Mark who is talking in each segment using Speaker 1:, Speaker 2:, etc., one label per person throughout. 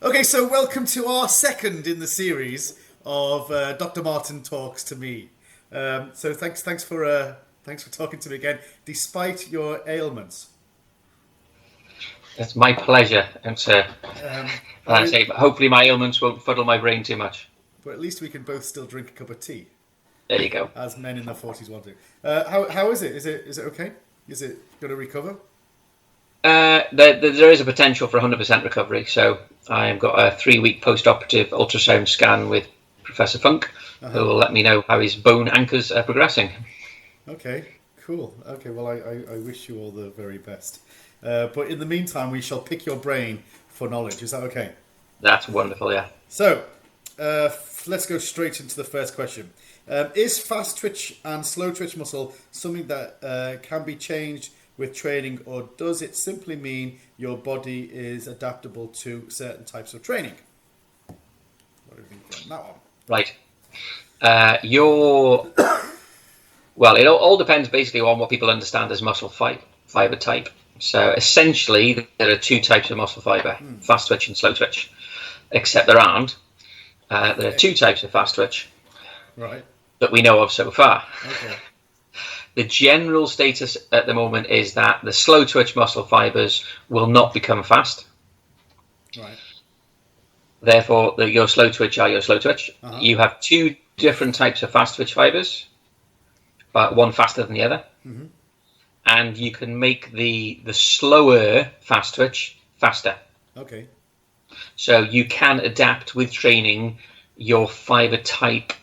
Speaker 1: Okay, so welcome to our second in the series of Dr. Martin talks to me. So thanks for talking to me again, despite your ailments.
Speaker 2: It's my pleasure.
Speaker 1: How
Speaker 2: I
Speaker 1: is,
Speaker 2: say, hopefully my ailments won't fuddle my brain too much.
Speaker 1: but at least we can both still drink a cup of tea,
Speaker 2: There you go.
Speaker 1: as men in their forties want to. How is it? Is it okay? Is it going to recover?
Speaker 2: There is a potential for 100% recovery. So I've got a 3-week post-operative ultrasound scan with Professor Funk, who
Speaker 1: Uh-huh.
Speaker 2: will let me know how his bone anchors are progressing.
Speaker 1: Okay, cool. Okay, well, I wish you all the very best. But in the meantime, we shall pick your brain for knowledge. Is that okay?
Speaker 2: That's wonderful, yeah.
Speaker 1: So, let's go straight into the first question. Is fast twitch and slow twitch muscle something that can be changed with training, or does it simply mean your body is adaptable to certain types of training? What do you think on that one?
Speaker 2: Right. Your Well, it all depends basically on what people understand as fiber type. So essentially, there are two types of muscle fiber: fast twitch and slow twitch. Except there aren't. There are
Speaker 1: Okay,
Speaker 2: two types of fast twitch
Speaker 1: right.
Speaker 2: that we know of so far.
Speaker 1: Okay,
Speaker 2: The general status at the moment is that the slow twitch muscle fibers will not become fast.
Speaker 1: right.
Speaker 2: Therefore, your slow twitch are your slow twitch.
Speaker 1: Uh-huh.
Speaker 2: You have two different types of fast twitch fibers, one faster than the other.
Speaker 1: Mm-hmm.
Speaker 2: And you can make the slower fast twitch faster.
Speaker 1: Okay,
Speaker 2: So you can adapt with training your fiber type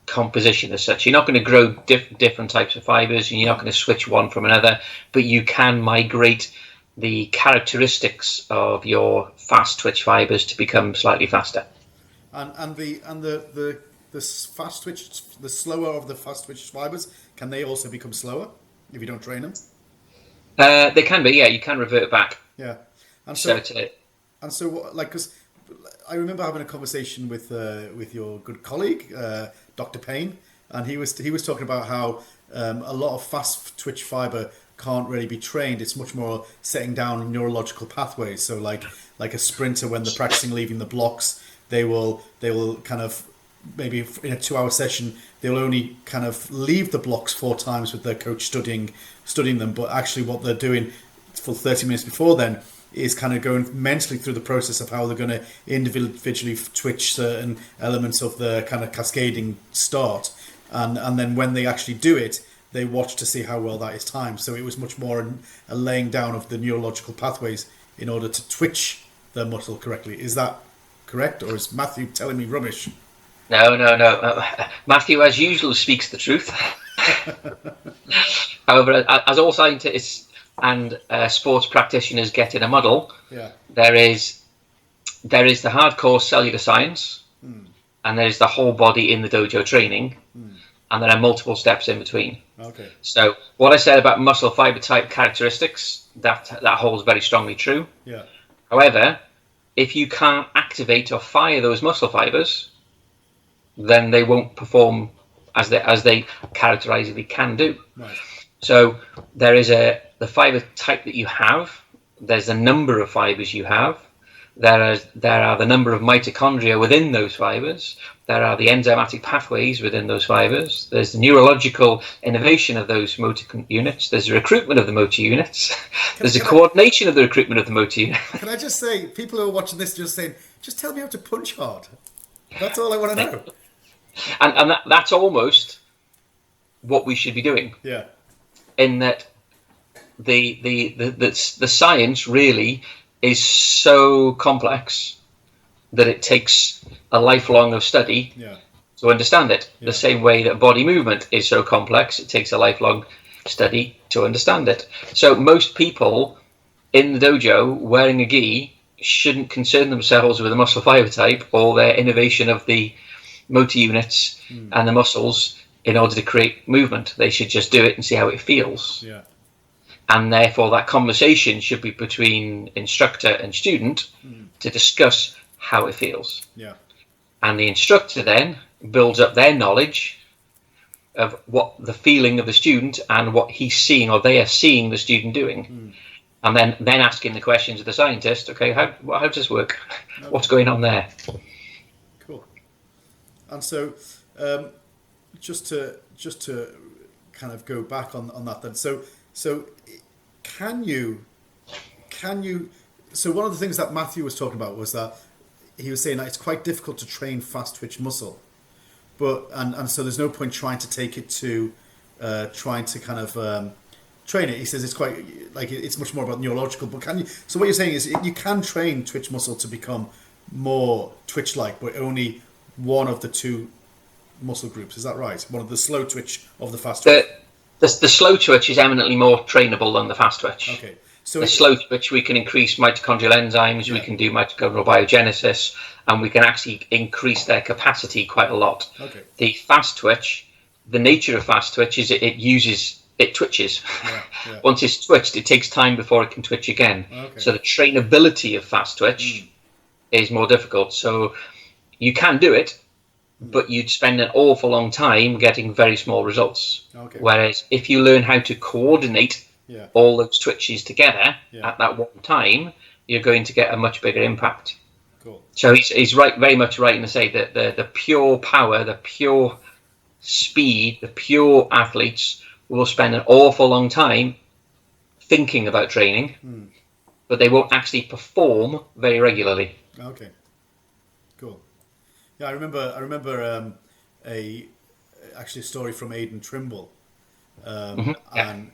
Speaker 2: composition as such. You're not going to grow different types of fibers, and you're not going to switch one from another, but you can migrate the characteristics of your fast twitch fibers to become slightly faster.
Speaker 1: and the fast twitch, the slower of the fast twitch fibers, can they also become slower if you don't train them?
Speaker 2: They can be, yeah. You can revert it back.
Speaker 1: Yeah, and
Speaker 2: So
Speaker 1: so
Speaker 2: to,
Speaker 1: and so what, like, because I remember having a conversation with your good colleague, Dr. Payne, and he was talking about how a lot of fast twitch fiber can't really be trained. It's much more setting down neurological pathways. So like a sprinter, when they're practicing leaving the blocks, they will kind of, maybe in a 2 hour session, they'll only kind of leave the blocks 4 times with their coach studying them, but actually what they're doing for 30 minutes before then is kind of going mentally through the process of how they're going to individually twitch certain elements of the kind of cascading start, and then when they actually do it, they watch to see how well that is timed. So it was much more a laying down of the neurological pathways in order to twitch the muscle correctly. Is that correct, or is Matthew telling me rubbish?
Speaker 2: no, no, no. Matthew, as usual, speaks the truth. However, as all scientists and sports practitioners get in a muddle,
Speaker 1: Yeah.
Speaker 2: there is the hardcore cellular science, and there's the whole body in the dojo training, and there are multiple steps in between.
Speaker 1: Okay.
Speaker 2: So what I said about muscle fiber type characteristics, that holds very strongly true.
Speaker 1: Yeah.
Speaker 2: However, if you can't activate or fire those muscle fibers, then they won't perform as they characterizably can do.
Speaker 1: Right.
Speaker 2: So there is the fiber type that you have. There's the number of fibers you have. There are the number of mitochondria within those fibers. There are the enzymatic pathways within those fibers. There's the neurological innovation of those motor units. There's the recruitment of the motor units. There's the
Speaker 1: can I-
Speaker 2: coordination of the recruitment of the motor unit.
Speaker 1: Can I just say, people who are watching this just saying, just tell me how to punch hard. That's all I want to know.
Speaker 2: And that's almost what we should be doing.
Speaker 1: Yeah.
Speaker 2: In that the science really is so complex that it takes a lifelong of study
Speaker 1: Yeah.
Speaker 2: to understand it.
Speaker 1: Yeah.
Speaker 2: The same way that body movement is so complex, it takes a lifelong study to understand it. So most people in the dojo wearing a gi shouldn't concern themselves with the muscle fiber type or their innovation of the motor units and the muscles in order to create movement. They should just do it and see how it feels.
Speaker 1: Yeah.
Speaker 2: And therefore that conversation should be between instructor and student to discuss how it feels.
Speaker 1: Yeah.
Speaker 2: And the instructor then builds up their knowledge of what the feeling of the student and what he's seeing or they are seeing the student doing. and then asking the questions of the scientist. Okay, how does this work? Okay. What's going on there?
Speaker 1: Cool. And so, just to kind of go back on that then. So can you? So one of the things that Matthew was talking about was that he was saying that it's quite difficult to train fast twitch muscle, but and so there's no point trying to take it to trying to kind of train it. He says it's quite like it's much more about neurological. But can you? So what you're saying is you can train twitch muscle to become more twitch-like, but only one of the two muscle groups. Is that right? One of the slow twitch of the fast twitch.
Speaker 2: The slow twitch is eminently more trainable than the fast twitch.
Speaker 1: Okay. So
Speaker 2: the slow twitch, we can increase mitochondrial enzymes, we can do mitochondrial biogenesis, and we can actually increase their capacity quite a lot.
Speaker 1: Okay.
Speaker 2: The fast twitch, the nature of fast twitch is it twitches.
Speaker 1: Yeah.
Speaker 2: Once it's twitched, it takes time before it can twitch again.
Speaker 1: Okay.
Speaker 2: So the trainability of fast twitch is more difficult. So you can do it, but you'd spend an awful long time getting very small results.
Speaker 1: Okay.
Speaker 2: Whereas if you learn how to coordinate all those twitches together at that one time, you're going to get a much bigger impact.
Speaker 1: Cool.
Speaker 2: So he's right, very much right in to say that the pure power, the pure speed, the pure athletes will spend an awful long time thinking about training, but they won't actually perform very regularly.
Speaker 1: Okay. Cool. Yeah, I remember actually a story from Aidan Trimble, and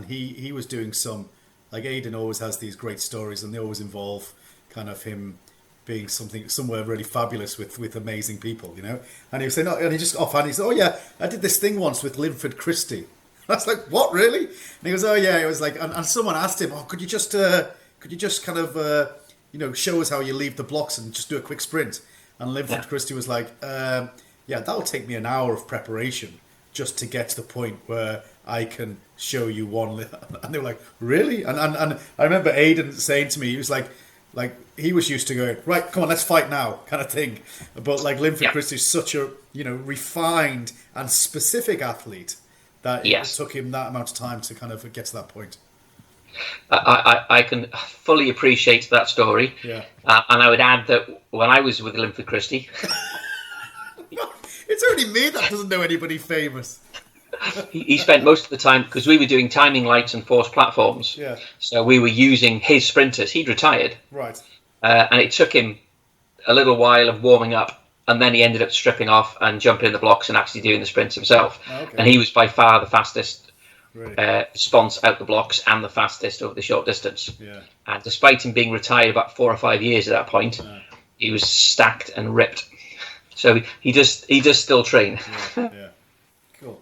Speaker 1: he was doing some, like Aidan always has these great stories, and they always involve kind of him being somewhere really fabulous with amazing people, you know. And he was saying, and he just offhand he said, "Oh yeah, I did this thing once with Linford Christie." I was like, "What, really?" And he goes, "Oh yeah." It was like, and someone asked him, "Oh, could you just kind of show us how you leave the blocks and just do a quick sprint?" And Linford Christie was like, "Yeah, that'll take me an hour of preparation just to get to the point where I can show you one." And they were like, "Really?" And I remember Aidan saying to me, he was like he was used to going, "Right, come on, let's fight now," kind of thing. But like Linford Christie is such a refined and specific athlete that it took him that amount of time to kind of get to that point.
Speaker 2: I can fully appreciate that story.
Speaker 1: Yeah.
Speaker 2: And I would add that when I was with Linford Christie,
Speaker 1: it's only me that doesn't know anybody famous.
Speaker 2: he spent most of the time, because we were doing timing lights and forced platforms.
Speaker 1: Yeah.
Speaker 2: So we were using his sprinters. He'd retired.
Speaker 1: Right.
Speaker 2: And it took him a little while of warming up, and then he ended up stripping off and jumping in the blocks and actually doing the sprints himself.
Speaker 1: Okay.
Speaker 2: And he was by far the fastest
Speaker 1: really?
Speaker 2: response out the blocks and the fastest over the short distance.
Speaker 1: Yeah.
Speaker 2: And despite him being retired about 4 or 5 years at that point, he was stacked and ripped. So he does still train.
Speaker 1: Yeah. Cool.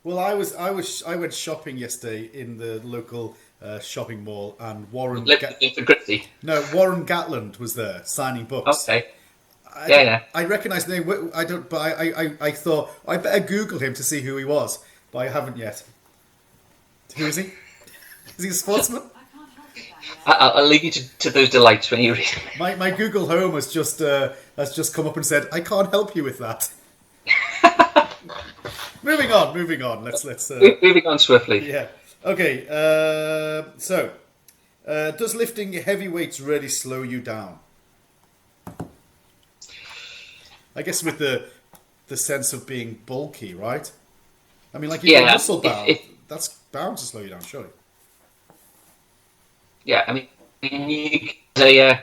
Speaker 1: Well, I went shopping yesterday in the local shopping mall, and Warren Gatland was there signing books.
Speaker 2: Okay.
Speaker 1: I recognise the name. I don't, but I thought I better Google him to see who he was, but I haven't yet. Who is he? Is he a sportsman?
Speaker 2: I'll leave you to those delights when you read.
Speaker 1: My Google Home has just come up and said, "I can't help you with that." Moving on. Let's
Speaker 2: moving on swiftly.
Speaker 1: Yeah. Okay. So, does lifting heavy weights really slow you down? I guess with the sense of being bulky, right? I mean, like you're muscle bound. That's bound to slow you down, surely.
Speaker 2: Yeah, I mean, you can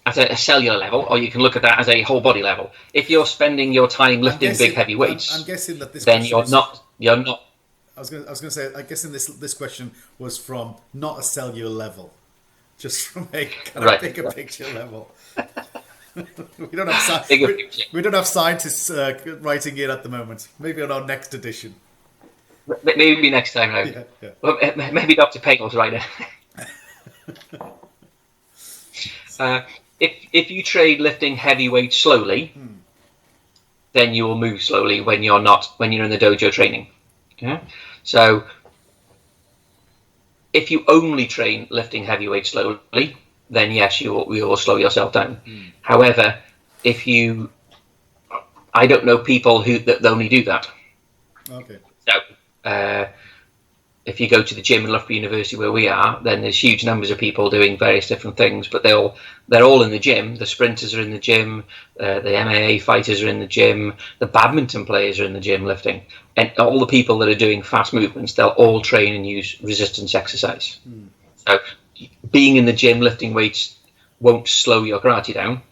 Speaker 2: at a cellular level, or you can look at that as a whole body level. If you're spending your time lifting big heavy weights,
Speaker 1: I'm guessing that this
Speaker 2: then you're not.
Speaker 1: I was going to say, I guess in this question was from not a cellular level, just from a kind of bigger picture level. We don't have scientists writing in at the moment. Maybe on our next edition.
Speaker 2: Maybe next time round.
Speaker 1: Yeah.
Speaker 2: Well, maybe Dr. Pagel's right now. If you train lifting heavy weights slowly, then you will move slowly when you're in the dojo training. Yeah. So if you only train lifting heavy weights slowly, then yes, you will slow yourself down. However, I don't know people that only do that.
Speaker 1: Okay.
Speaker 2: So if you go to the gym in Loughborough University where we are, then there's huge numbers of people doing various different things, but they're all in the gym. The sprinters are in the gym, the MMA fighters are in the gym, the badminton players are in the gym lifting, and all the people that are doing fast movements, they'll all train and use resistance exercise. So being in the gym lifting weights won't slow your karate down.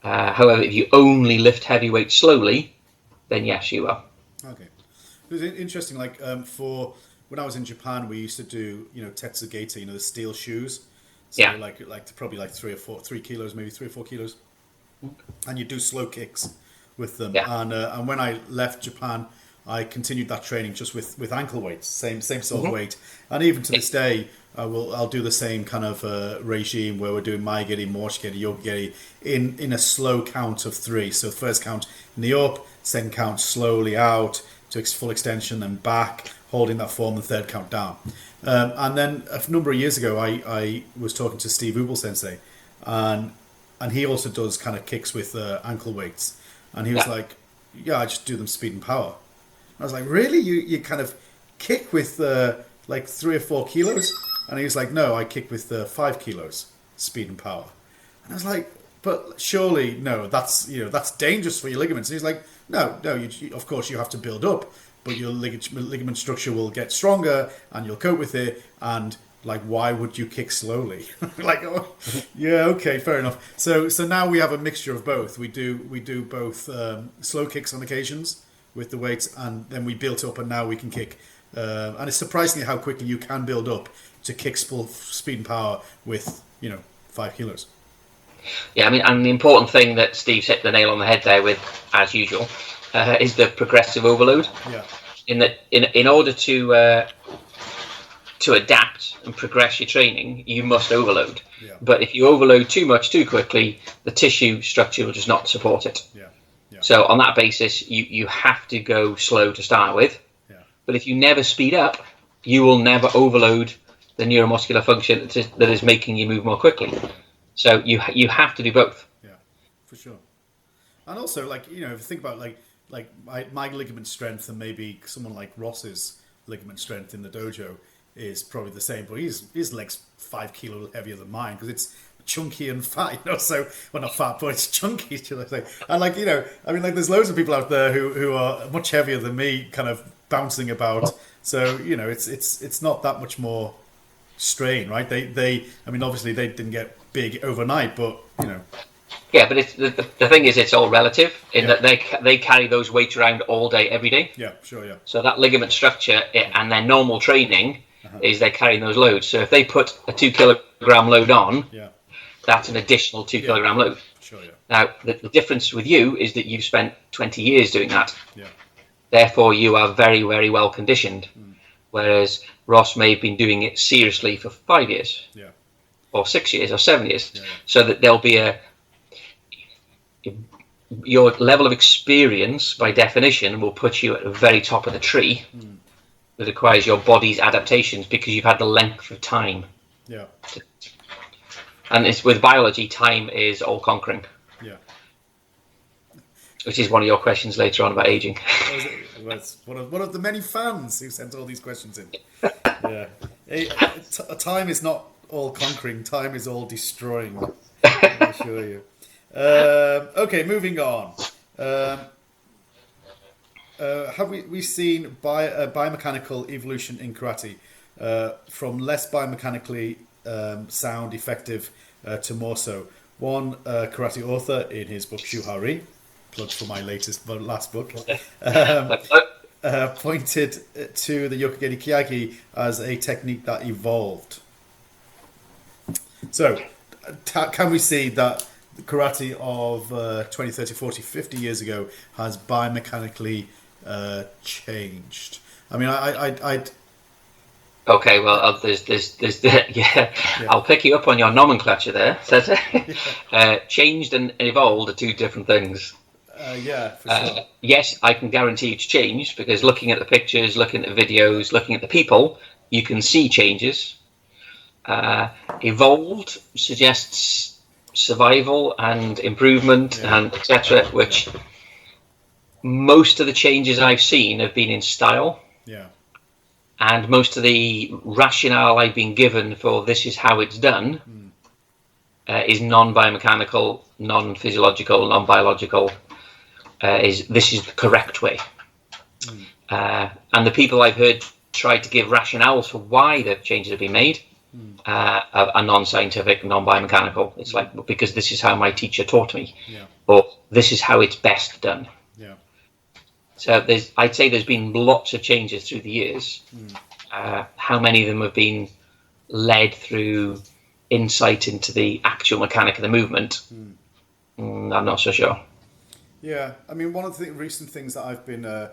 Speaker 2: However, if you only lift heavy weights slowly, then yes, you will.
Speaker 1: Okay. It was interesting, like for when I was in Japan, we used to do, Tetsugaita, the steel shoes. So
Speaker 2: Yeah.
Speaker 1: like probably like 3 kilos, maybe 3 or 4 kilos. And you do slow kicks with them.
Speaker 2: Yeah.
Speaker 1: And when I left Japan, I continued that training just with ankle weights, same sort of weight. And even to this day, I'll do the same kind of regime where we're doing Maigiri, Moshigiri, Yokigiri in a slow count of 3. So first count knee up, second count slowly out to full extension, then back, holding that form, and third count down. And then a number of years ago, I was talking to Steve Ubel Sensei, and he also does kind of kicks with ankle weights. And he was like, yeah, I just do them speed and power. I was like, really? You kind of kick with like 3 or 4 kilos? And he was like, no, I kick with 5 kilos speed and power. And I was like, but surely, no, that's dangerous for your ligaments. And he's like, no, of course you have to build up, but your ligament structure will get stronger and you'll cope with it. And like, why would you kick slowly? Like, oh, yeah, okay, fair enough. So now we have a mixture of both. We do both slow kicks on occasions with the weights, and then we built up, and now we can kick. And it's surprisingly how quickly you can build up to kick full speed and power with 5 kilos.
Speaker 2: Yeah, I mean, and the important thing that Steve hit the nail on the head there with, as usual, is the progressive overload.
Speaker 1: Yeah.
Speaker 2: In that, in order to adapt and progress your training, you must overload.
Speaker 1: Yeah.
Speaker 2: But if you overload too much too quickly, the tissue structure will just not support it.
Speaker 1: Yeah. Yeah.
Speaker 2: So on that basis, you have to go slow to start with.
Speaker 1: Yeah.
Speaker 2: But if you never speed up, you will never overload the neuromuscular function that is making you move more quickly. So you have to do both.
Speaker 1: Yeah, for sure. And also, like, if you think about like my ligament strength and maybe someone like Ross's ligament strength in the dojo is probably the same, but his leg's 5 kilo heavier than mine because it's chunky and fat. So, well, not fat, but it's chunky, should I say? And like, I mean, like, there's loads of people out there who are much heavier than me, kind of bouncing about. So it's not that much more strain, right? They I mean, obviously they didn't get big overnight, but
Speaker 2: Yeah, but it's the thing is, it's all relative in that they carry those weights around all day, every day.
Speaker 1: Yeah, sure, yeah.
Speaker 2: So that ligament structure and their normal training is they're carrying those loads. So if they put a 2 kilogram load on, that's an additional 2 kilogram load.
Speaker 1: Sure, yeah.
Speaker 2: Now the difference with you is that you've spent 20 years doing that.
Speaker 1: Yeah.
Speaker 2: Therefore, you are very, very well conditioned. Whereas Ross may have been doing it seriously for 5 years.
Speaker 1: Yeah.
Speaker 2: Or 6 years or 7 years.
Speaker 1: Yeah.
Speaker 2: So that there'll be your level of experience by definition will put you at the very top of the tree that requires your body's adaptations because you've had the length of time.
Speaker 1: Yeah.
Speaker 2: And it's with biology, time is all conquering.
Speaker 1: Yeah.
Speaker 2: Which is one of your questions later on about aging.
Speaker 1: That's one of the many fans who sent all these questions in. Yeah. Time is not all conquering, time is all destroying. I assure you. Okay, moving on. Have we seen biomechanical evolution in karate from less biomechanically sound, effective to more so? One karate author in his book Shuhari, plug for my last book, pointed to the Yokogiri Kyagi as a technique that evolved. So, can we see that the karate of 20, 30, 40, 50 years ago has biomechanically changed? I mean, I'd
Speaker 2: Okay, well, there's I'll pick you up on your nomenclature there. Changed and evolved are two different things.
Speaker 1: Yeah, for sure.
Speaker 2: Yes, I can guarantee it's changed because looking at the pictures, looking at the videos, looking at the people, you can see changes. Evolved suggests survival and improvement and etc., which most of the changes I've seen have been in style.
Speaker 1: Yeah.
Speaker 2: and most of the rationale I've been given for this is how it's done is non-biomechanical, non-physiological, non-biological. This is the correct way. And the people I've heard try to give rationales for why the changes have been made are non-scientific, non-biomechanical. It's like, because this is how my teacher taught me, or this is how it's best done. So I'd say there's been lots of changes through the years. How many of them have been led through insight into the actual mechanic of the movement? I'm not so sure.
Speaker 1: Yeah, I mean, one of the recent things that I've been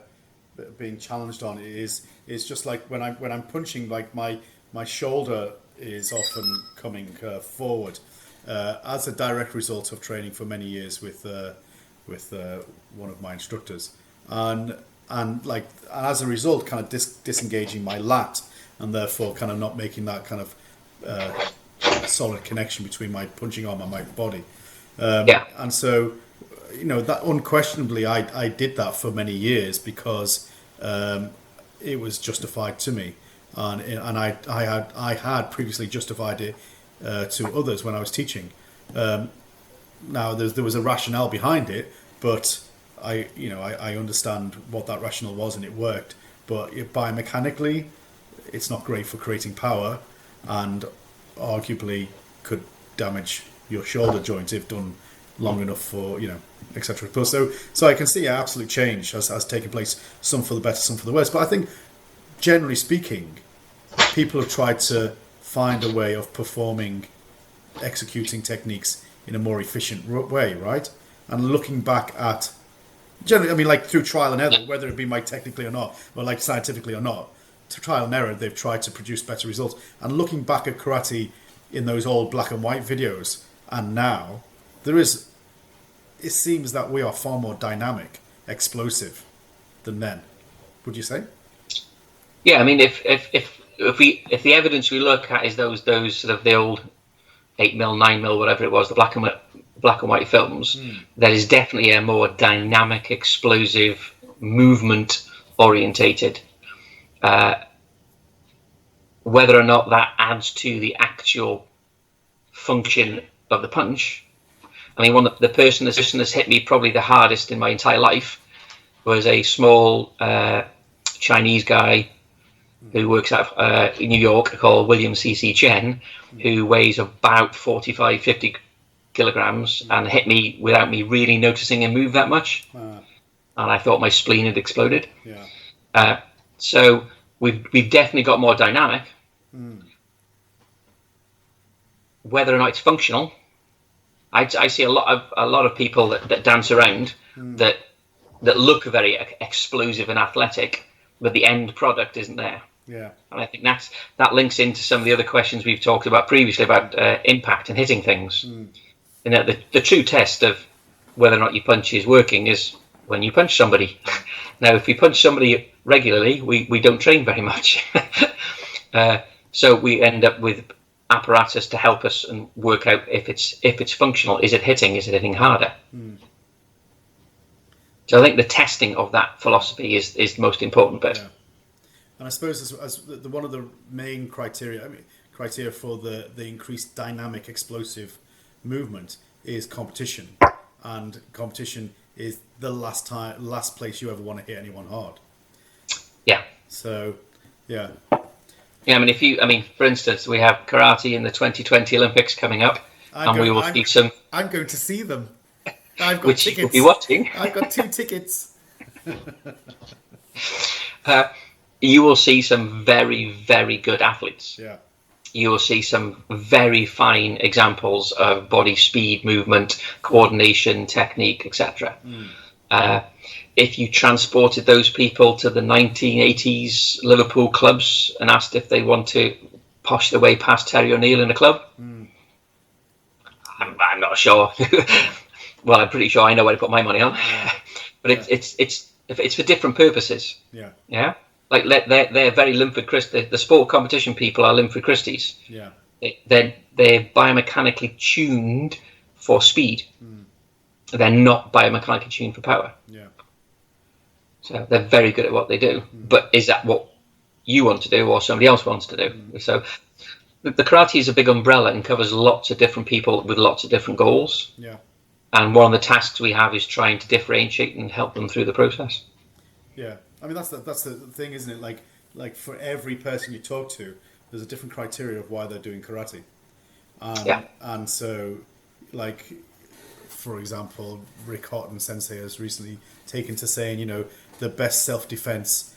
Speaker 1: being challenged on is just like when I'm punching, like my shoulder is often coming forward as a direct result of training for many years with one of my instructors, and as a result, kind of disengaging my lat, and therefore kind of not making that kind of solid connection between my punching arm and my body. And so, that unquestionably, I did that for many years because it was justified to me, and I had previously justified it to others when I was teaching. Now there was a rationale behind it, but I understand what that rationale was, and it worked. But biomechanically, it's not great for creating power, and arguably could damage your shoulder joint if done long enough for, etc. So I can see absolute change has taken place, some for the better, some for the worse. But I think, generally speaking, people have tried to find a way of executing techniques in a more efficient way, right? And looking back at, generally, I mean, like through trial and error, whether it be technically or not, or like scientifically or not, to trial and error, they've tried to produce better results. And looking back at karate in those old black and white videos, and now, it seems that we are far more dynamic, explosive than then. Would you say?
Speaker 2: Yeah, I mean, if the evidence we look at is those sort of the old 8mm, 9mm, whatever it was, the black and white films, there is definitely a more dynamic, explosive, movement orientated. Whether or not that adds to the actual function of the punch. I mean, the person that's hit me probably the hardest in my entire life was a small Chinese guy who works out of New York called William C.C. Chen, who weighs about 45, 50 kilograms and hit me without me really noticing him move that much. And I thought my spleen had exploded. So we've definitely got more dynamic. Whether or not it's functional, I see a lot of people that dance around that look very explosive and athletic, but the end product isn't there. And I think that links into some of the other questions we've talked about previously about impact and hitting things. The true test of whether or not your punch is working is when you punch somebody. Now, if we punch somebody regularly, we don't train very much. So we end up with apparatus to help us and work out if it's functional. Is it hitting harder? So I think the testing of that philosophy is the most important bit.
Speaker 1: And I suppose as one of the main criteria for the increased dynamic, explosive movement is competition, and competition is the last place you ever want to hit anyone hard. So I mean, for instance, we have karate in the 2020 Olympics coming up, we will see some. I'm going to see them. I've got
Speaker 2: which
Speaker 1: tickets.
Speaker 2: You'll be watching.
Speaker 1: I've got 2 tickets.
Speaker 2: You will see some very, very good athletes. You will see some very fine examples of body speed, movement, coordination, technique, etc. If you transported those people to the 1980s Liverpool clubs and asked if they want to posh their way past Terry O'Neill in a club, I'm not sure. Well, I'm pretty sure I know where to put my money on. But it's for different purposes. Like they're very Linford Christie. The sport competition people are Linford Christies. They're biomechanically tuned for speed. They're not biomechanically tuned for power. So they're very good at what they do. But is that what you want to do or somebody else wants to do. So the karate is a big umbrella and covers lots of different people with lots of different goals.
Speaker 1: Yeah.
Speaker 2: And one of the tasks we have is trying to differentiate and help them through the process.
Speaker 1: Yeah, I mean that's the thing, isn't it? Like for every person you talk to, there's a different criteria of why they're doing karate. And so, like, for example, Rick Houghton Sensei has recently taken to saying, the best self-defense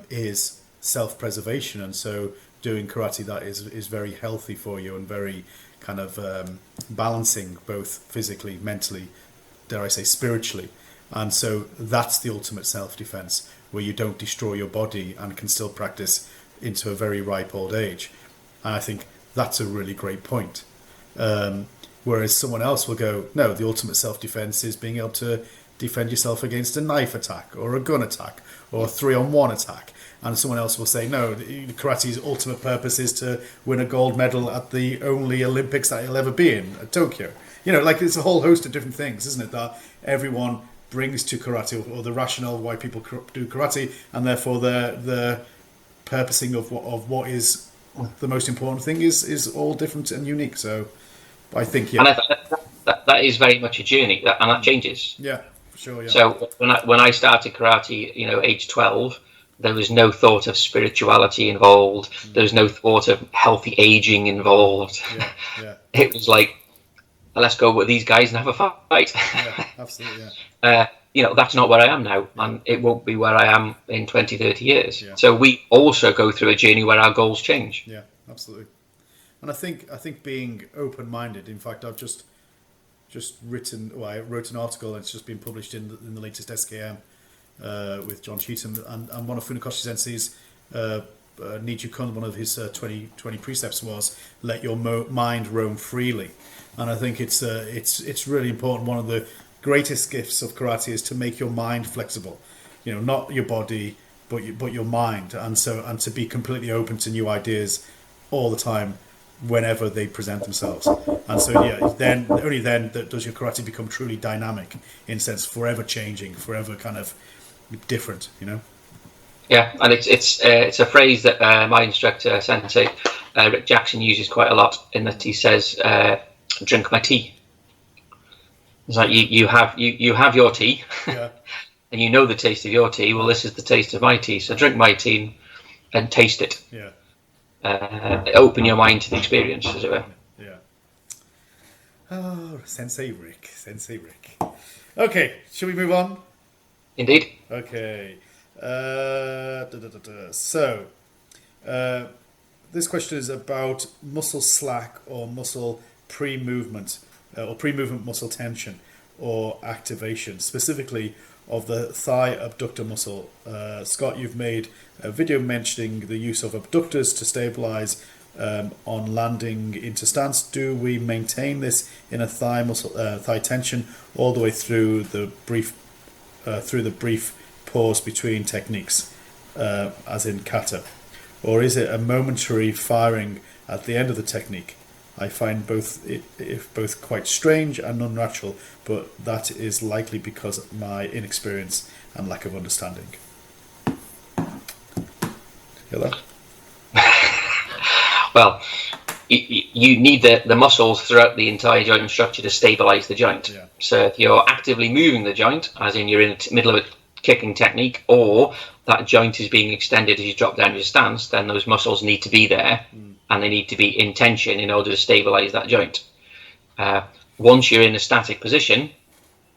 Speaker 1: is self-preservation, and so doing karate that is very healthy for you and very kind of balancing both physically, mentally, dare I say spiritually. And so that's the ultimate self-defense, where you don't destroy your body and can still practice into a very ripe old age. And I think that's a really great point. Whereas someone else will go, no, the ultimate self-defense is being able to defend yourself against a knife attack or a gun attack or a 3-on-1 attack. And someone else will say, no, karate's ultimate purpose is to win a gold medal at the only Olympics that you'll ever be in, at Tokyo. Like it's a whole host of different things, isn't it, that everyone brings to karate, or the rationale why people do karate, and therefore the purposing of what is the most important thing is all different and unique. So I think, yeah.
Speaker 2: And that is very much a journey, and that changes.
Speaker 1: Yeah, for sure, yeah.
Speaker 2: So when I started karate, age 12, there was no thought of spirituality involved. There was no thought of healthy aging involved.
Speaker 1: Yeah.
Speaker 2: It was like, let's go with these guys and have a fight.
Speaker 1: Yeah, absolutely, yeah.
Speaker 2: That's not where I am now, and it won't be where I am in 20, 30 years.
Speaker 1: Yeah.
Speaker 2: So we also go through a journey where our goals change.
Speaker 1: Yeah, absolutely. And I think being open-minded, in fact, I've just written, I wrote an article, and it's just been published in the latest SKM with John Cheetham, and one of Funakoshi Sensei's Niju Kun, one of his 20 precepts was, let your mind roam freely. And I think it's really important. One of the greatest gifts of karate is to make your mind flexible, not your body, but your mind, and to be completely open to new ideas all the time, whenever they present themselves. And so then only then does your karate become truly dynamic, in a sense, forever changing, forever kind of different.
Speaker 2: Yeah, and it's a phrase that my instructor Sensei Rick Jackson uses quite a lot, in that he says, "Drink my tea." It's like you have your tea,
Speaker 1: yeah.
Speaker 2: And you know the taste of your tea. Well, this is the taste of my tea, so drink my tea and taste it.
Speaker 1: Yeah.
Speaker 2: Open your mind to the experience, as it were.
Speaker 1: Yeah. Oh, Sensei Rick. Okay, shall we move on?
Speaker 2: Indeed.
Speaker 1: Okay. So, this question is about muscle slack or muscle pre-movement, or pre-movement muscle tension or activation, specifically of the thigh abductor muscle. Scott, you've made a video mentioning the use of abductors to stabilize on landing into stance. Do we maintain this in a thigh muscle, thigh tension, all the way through the brief pause between techniques, as in kata, or is it a momentary firing at the end of the technique? I find both quite strange and unnatural, but that is likely because of my inexperience and lack of understanding. Hear that?
Speaker 2: Well, you need the muscles throughout the entire joint structure to stabilize the joint.
Speaker 1: Yeah.
Speaker 2: So if you're actively moving the joint, as in you're in the middle of a kicking technique, or that joint is being extended as you drop down your stance, then those muscles need to be there, and they need to be in tension in order to stabilize that joint. Once you're in a static position,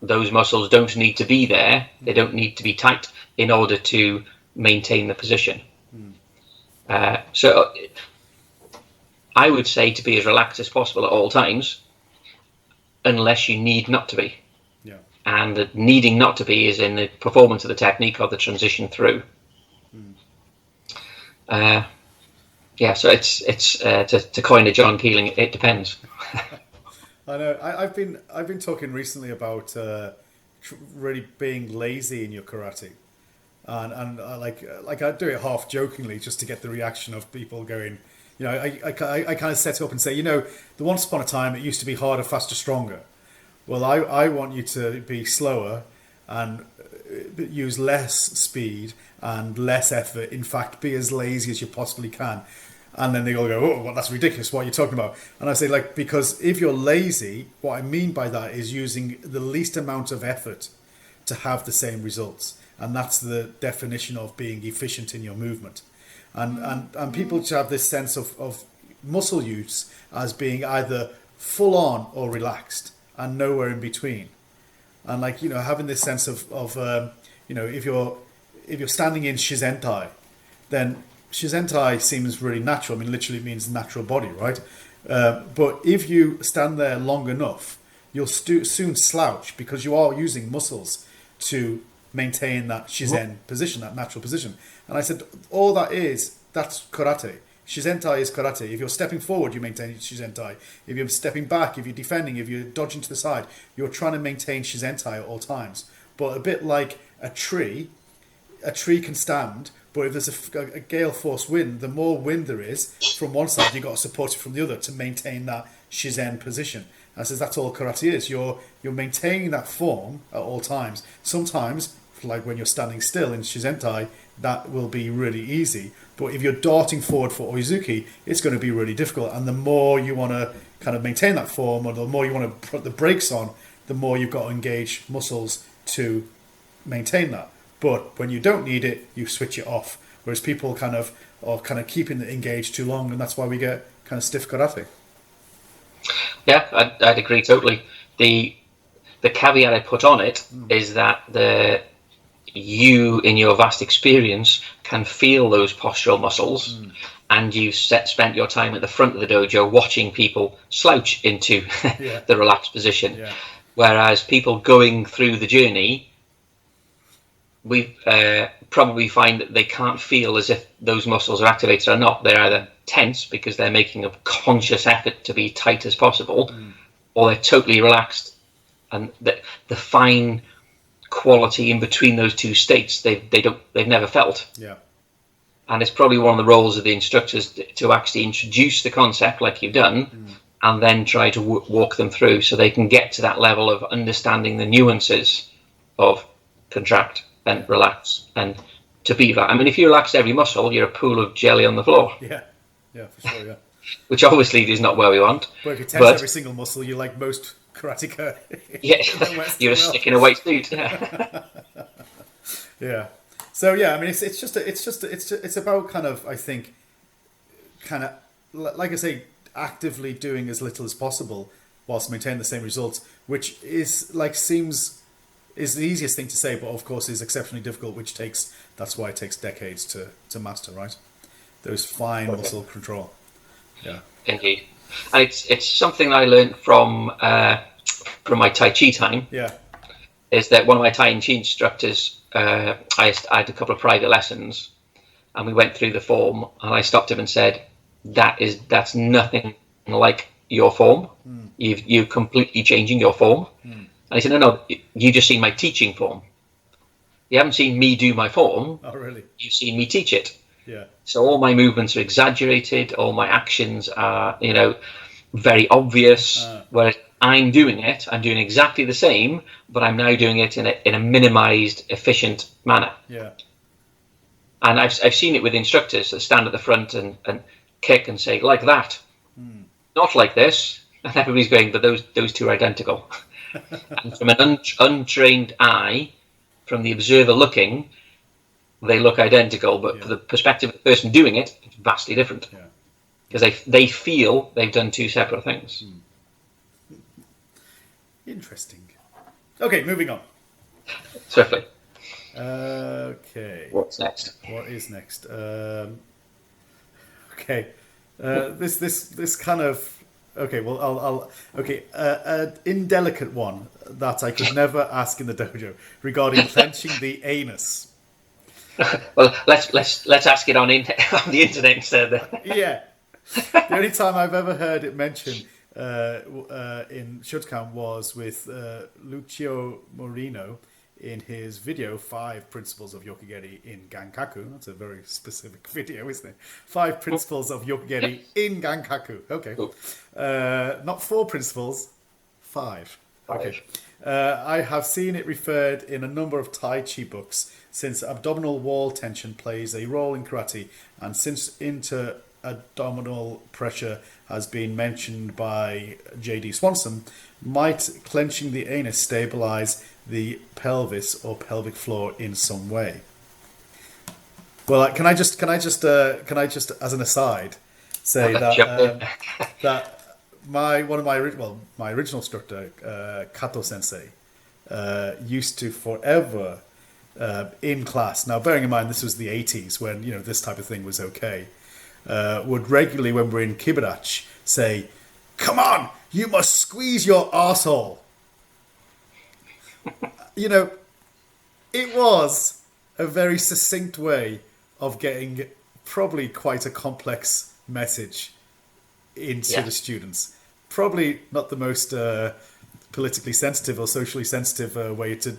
Speaker 2: those muscles don't need to be there. They don't need to be tight in order to maintain the position. So I would say to be as relaxed as possible at all times, unless you need not to be.
Speaker 1: Yeah.
Speaker 2: And the needing not to be is in the performance of the technique or the transition through. So it's to coin a John Keeling, it depends.
Speaker 1: I know. I've been talking recently about really being lazy in your karate, and like I do it half jokingly just to get the reaction of people going. I kind of set it up and say, the once upon a time it used to be harder, faster, stronger. Well, I want you to be slower and use less speed and less effort. In fact, be as lazy as you possibly can. And then they all go, oh, well, that's ridiculous. What are you talking about? And I say, like, because if you're lazy, what I mean by that is using the least amount of effort to have the same results. And that's the definition of being efficient in your movement. And people just have this sense of muscle use as being either full on or relaxed and nowhere in between. And like, having this sense of if you're standing in shizentai, then shizentai seems really natural. I mean, literally it means natural body, right? But if you stand there long enough, you'll soon slouch because you are using muscles to maintain that shizen position, that natural position. And I said, all that's karate. Shizentai is karate. If you're stepping forward, you maintain shizentai. If you're stepping back, if you're defending, if you're dodging to the side, you're trying to maintain shizentai at all times. But a bit like a tree can stand, but if there's a gale force wind, the more wind there is from one side, you've got to support it from the other to maintain that shizen position. And I says that's all karate is. You're maintaining that form at all times. Sometimes, like when you're standing still in shizentai, that will be really easy. But if you're darting forward for oizuki, it's going to be really difficult. And the more you want to kind of maintain that form, or the more you want to put the brakes on, the more you've got to engage muscles to maintain that. But when you don't need it, you switch it off. Whereas people are keeping it engaged too long, and that's why we get kind of stiff karate.
Speaker 2: Yeah, I'd agree totally. The caveat I put on it is that you, in your vast experience, can feel those postural muscles, and you've spent your time at the front of the dojo watching people slouch into the relaxed position. Yeah. Whereas people going through the journey, we probably find that they can't feel as if those muscles are activated or not. They're either tense because they're making a conscious effort to be tight as possible, or they're totally relaxed, and the fine quality in between those two states they've never felt. Yeah. And it's probably one of the roles of the instructors to actually introduce the concept like you've done, and then try to walk them through so they can get to that level of understanding the nuances of contract and relax and to be that. I mean, if you relax every muscle, you're a pool of jelly on the floor. Yeah, for sure, yeah. Which obviously is not where we want.
Speaker 1: But if you tense every single muscle, you're like most karateka.
Speaker 2: Yeah, you're a stick in a white suit.
Speaker 1: Yeah. So yeah, I mean, it's about kind of, I think, kind of like I say, actively doing as little as possible whilst maintaining the same results, which is is the easiest thing to say, but of course is exceptionally difficult, that's why it takes decades to master, right? Those fine muscle control. Yeah. Indeed.
Speaker 2: And it's something I learned from my Tai Chi time.
Speaker 1: Yeah.
Speaker 2: Is that one of my Tai Chi instructors, I had a couple of private lessons, and we went through the form, and I stopped him and said, that's nothing like your form. You're completely changing your form. And he said, no, you just seen my teaching form. You haven't seen me do my form.
Speaker 1: Oh, really?
Speaker 2: You've seen me teach it.
Speaker 1: Yeah.
Speaker 2: So all my movements are exaggerated. All my actions are, very obvious. Whereas I'm doing exactly the same, but I'm now doing it in a minimized, efficient manner.
Speaker 1: Yeah.
Speaker 2: And I've seen it with instructors that stand at the front and kick and say, like that, not like this. And everybody's going, but those two are identical. And from an untrained eye, from the observer looking, they look identical, but from the perspective of the person doing it, it's vastly different.
Speaker 1: Yeah.
Speaker 2: Because they feel they've done two separate things.
Speaker 1: Interesting. Okay, moving on.
Speaker 2: Swiftly.
Speaker 1: Okay.
Speaker 2: What's next?
Speaker 1: What is next? Okay. This kind of. Okay, well, I'll an indelicate one that I could never ask in the dojo regarding clenching the anus.
Speaker 2: Well, let's ask it on the internet instead.
Speaker 1: Yeah, the only time I've ever heard it mentioned in Shotokan was with Lucio Moreno in his video 5 Principles of Yokogeri in Gankaku. That's a very specific video, isn't it? 5 Principles of Yokogeri in Gankaku. Okay. Not 4 principles, 5. Okay. I have seen it referred in a number of Tai Chi books, since abdominal wall tension plays a role in karate, and since inter-abdominal pressure has been mentioned by J.D. Swanson, might clenching the anus stabilize the pelvis or pelvic floor in some way? Well, can I just as an aside say that my original instructor, Kato Sensei, used to forever in class. Now, bearing in mind this was the 80s when this type of thing was okay. Would regularly, when we're in Kibarachi, say, "Come on, you must squeeze your arsehole." It was a very succinct way of getting probably quite a complex message into the students. Probably not the most politically sensitive or socially sensitive way to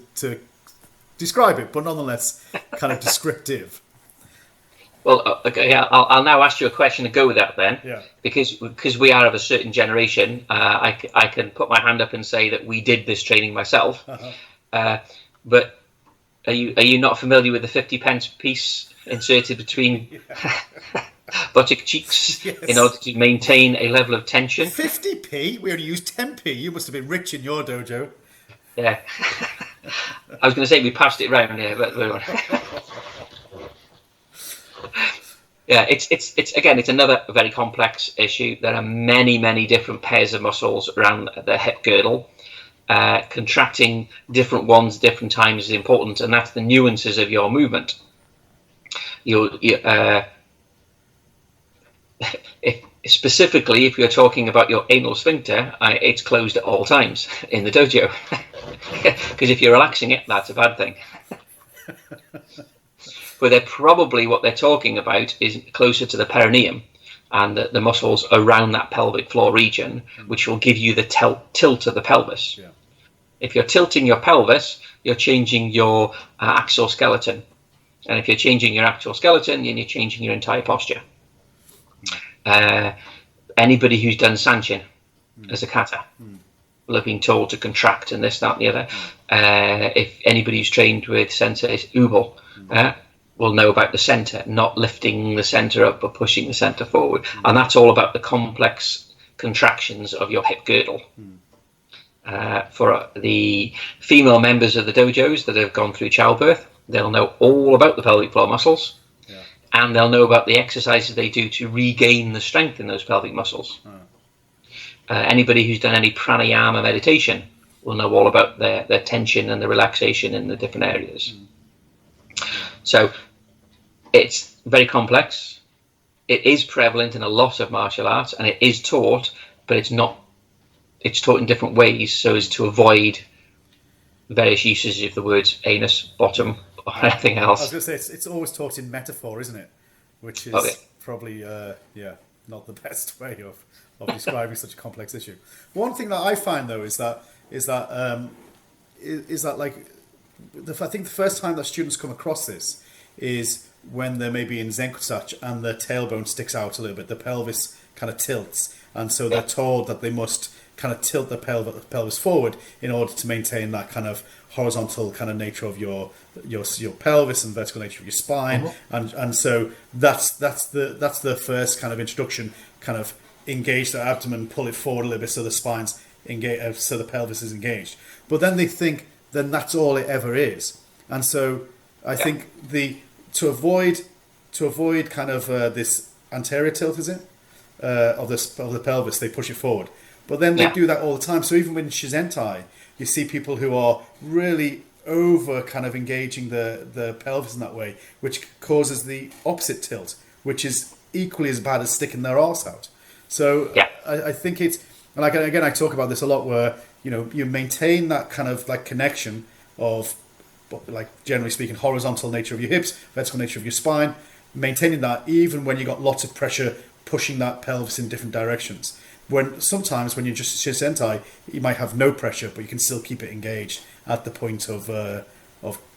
Speaker 1: describe it, but nonetheless kind of descriptive.
Speaker 2: Well, okay, I'll now ask you a question to go with that then.
Speaker 1: Yeah.
Speaker 2: Because we are of a certain generation, I can put my hand up and say that we did this training myself. But are you not familiar with the 50-pence piece inserted between buttock cheeks in order to maintain a level of tension?
Speaker 1: 50p? We only used 10p. You must have been rich in your dojo.
Speaker 2: Yeah. I was going to say we passed it round here, but yeah, it's another very complex issue. There are many different pairs of muscles around the hip girdle. Contracting different ones different times is important, and that's the nuances of your movement. Specifically, if you're talking about your anal sphincter, it's closed at all times in the dojo. Because if you're relaxing it, that's a bad thing. But what they're talking about is closer to the perineum and the muscles around that pelvic floor region, which will give you the tilt of the pelvis.
Speaker 1: Yeah.
Speaker 2: If you're tilting your pelvis, you're changing your axial skeleton. And if you're changing your axial skeleton, then you're changing your entire posture. Anybody who's done sanchin as a kata will have been told to contract and this, that, and the other. If anybody who's trained with Sensei's Ubel will know about the center, not lifting the center up but pushing the center forward. And that's all about the complex contractions of your hip girdle. For the female members of the dojos that have gone through childbirth, they'll know all about the pelvic floor muscles. And they'll know about the exercises they do to regain the strength in those pelvic muscles. Anybody who's done any pranayama meditation will know all about their tension and the relaxation in the different areas. So it's very complex. It is prevalent in a lot of martial arts, and it is taught, but it's taught in different ways so as to avoid various uses of the words anus, bottom, or anything else.
Speaker 1: I was going to say, it's always taught in metaphor, isn't it? Which is probably, not the best way of describing such a complex issue. One thing that I find, though, is that like, I think the first time that students come across this is when they're maybe in Zenkutsuchi and the tailbone sticks out a little bit, the pelvis kind of tilts, and so they're told that they must kind of tilt the pelvis forward in order to maintain that kind of horizontal kind of nature of your pelvis and vertical nature of your spine, and so that's the first kind of introduction. Kind of engage the abdomen, pull it forward a little bit so the spine's engaged, so the pelvis is engaged. But then they think then that's all it ever is, and so I think to avoid kind of this anterior tilt, is it, of the pelvis, they push it forward. But then they do that all the time. So even with Shizentai, you see people who are really over kind of engaging the pelvis in that way, which causes the opposite tilt, which is equally as bad as sticking their arse out. So I think it's, and again, I talk about this a lot, where you maintain that kind of like connection of, like, generally speaking, horizontal nature of your hips, vertical nature of your spine, maintaining that even when you got lots of pressure pushing that pelvis in different directions. When sometimes when you're just Shizentai, you might have no pressure, but you can still keep it engaged at the point of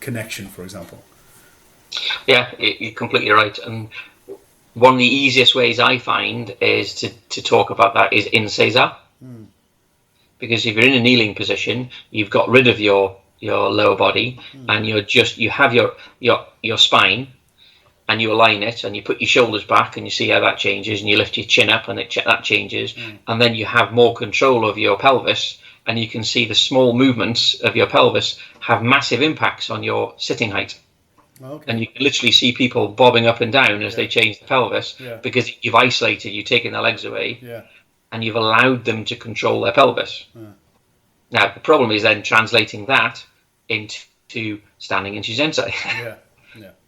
Speaker 1: connection, for example.
Speaker 2: Yeah, you're completely right. And one of the easiest ways I find is to talk about that is in Seiza. because if you're in a kneeling position, you've got rid of your lower body, and you have your spine, and you align it, and you put your shoulders back, and you see how that changes, and you lift your chin up, and that changes, and then you have more control of your pelvis, and you can see the small movements of your pelvis have massive impacts on your sitting height.
Speaker 1: Okay.
Speaker 2: And you can literally see people bobbing up and down as they change the pelvis, because you've isolated, you've taken their legs away, and you've allowed them to control their pelvis. Now, the problem is then translating that into standing in Shinsensei.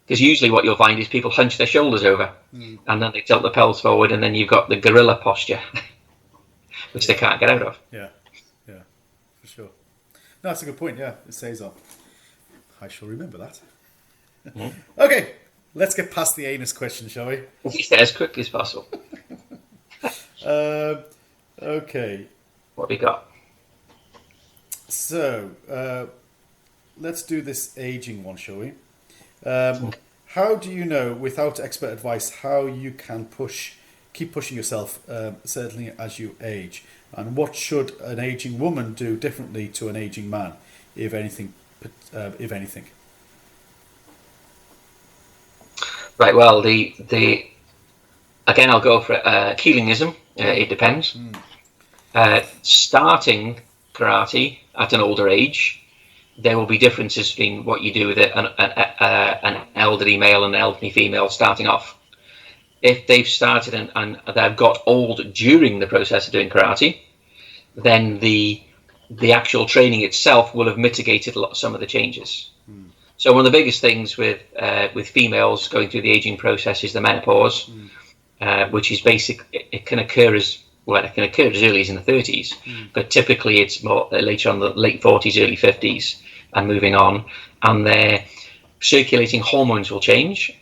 Speaker 2: Because usually what you'll find is people hunch their shoulders over, and then they tilt the pelvis forward, and then you've got the gorilla posture, which they can't get out of.
Speaker 1: Yeah, for sure. No, that's a good point. Yeah, it says on. I shall remember that. Okay, let's get past the anus question, shall we?
Speaker 2: Yeah, as quickly as possible.
Speaker 1: Okay.
Speaker 2: What have we got?
Speaker 1: So, let's do this aging one, shall we? How do you know, without expert advice, how you can keep pushing yourself, certainly as you age? And what should an aging woman do differently to an aging man, if anything?
Speaker 2: Right. Well, the again, I'll go for Keelingism. It depends. Starting karate at an older age, there will be differences between what you do with an elderly male and an elderly female starting off. If they've started and they've got old during the process of doing karate, then the actual training itself will have mitigated some of the changes. So one of the biggest things with females going through the aging process is the menopause, which is basic. It can occur as early as in the 30s, but typically it's more later on, the late 40s, early 50s, and moving on. And their circulating hormones will change,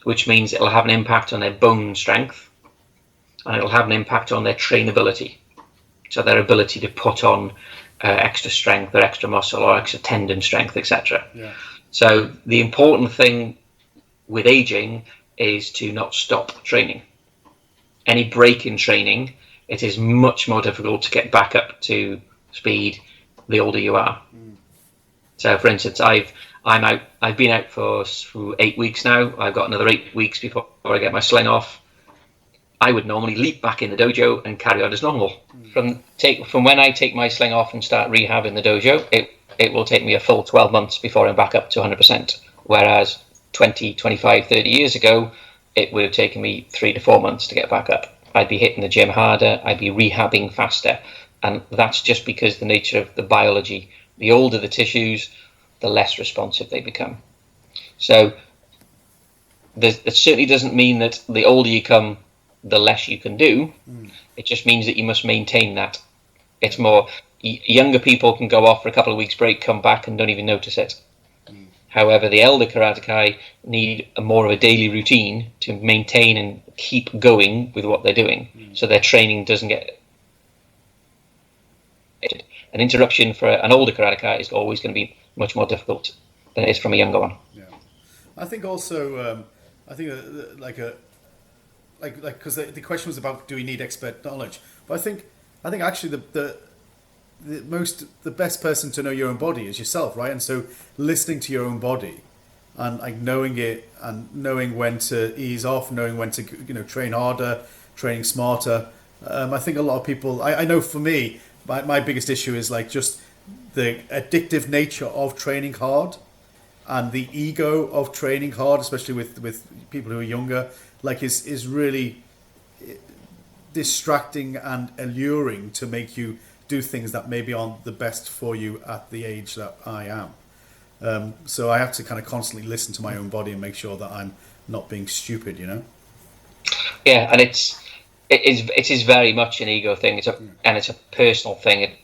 Speaker 2: which means it'll have an impact on their bone strength, and it'll have an impact on their trainability. So their ability to put on extra strength or extra muscle or extra tendon strength, etc. So the important thing with aging is to not stop training. Any break in training, it is much more difficult to get back up to speed the older you are. So, for instance, I've been out for 8 weeks now. I've got another 8 weeks before I get my sling off. I would normally leap back in the dojo and carry on as normal. From when I take my sling off and start rehab in the dojo, it will take me a full 12 months before I'm back up to 100%. Whereas 20, 25, 30 years ago, it would have taken me 3 to 4 months to get back up. I'd be hitting the gym harder, I'd be rehabbing faster. And that's just because the nature of the biology. The older the tissues, the less responsive they become. So it certainly doesn't mean that the older you come, the less you can do. It just means that you must maintain that. It's more, younger people can go off for a couple of weeks break, come back and don't even notice it. However, the elder karateka need more of a daily routine to maintain and keep going with what they're doing, so their training doesn't get an interruption. For an older karateka is always going to be much more difficult than it is from a younger one.
Speaker 1: Yeah, I think also, because the question was about, do we need expert knowledge? But I think actually the best person to know your own body is yourself, right? And so listening to your own body and like knowing it and knowing when to ease off, knowing when to train harder, training smarter. I think a lot of people, I know for me, my biggest issue is like just the addictive nature of training hard and the ego of training hard, especially with people who are younger, like is really distracting and alluring to make you do things that maybe aren't the best for you at the age that I am. So I have to kind of constantly listen to my own body and make sure that I'm not being stupid,
Speaker 2: Yeah, and it is very much an ego thing. And it's a personal thing.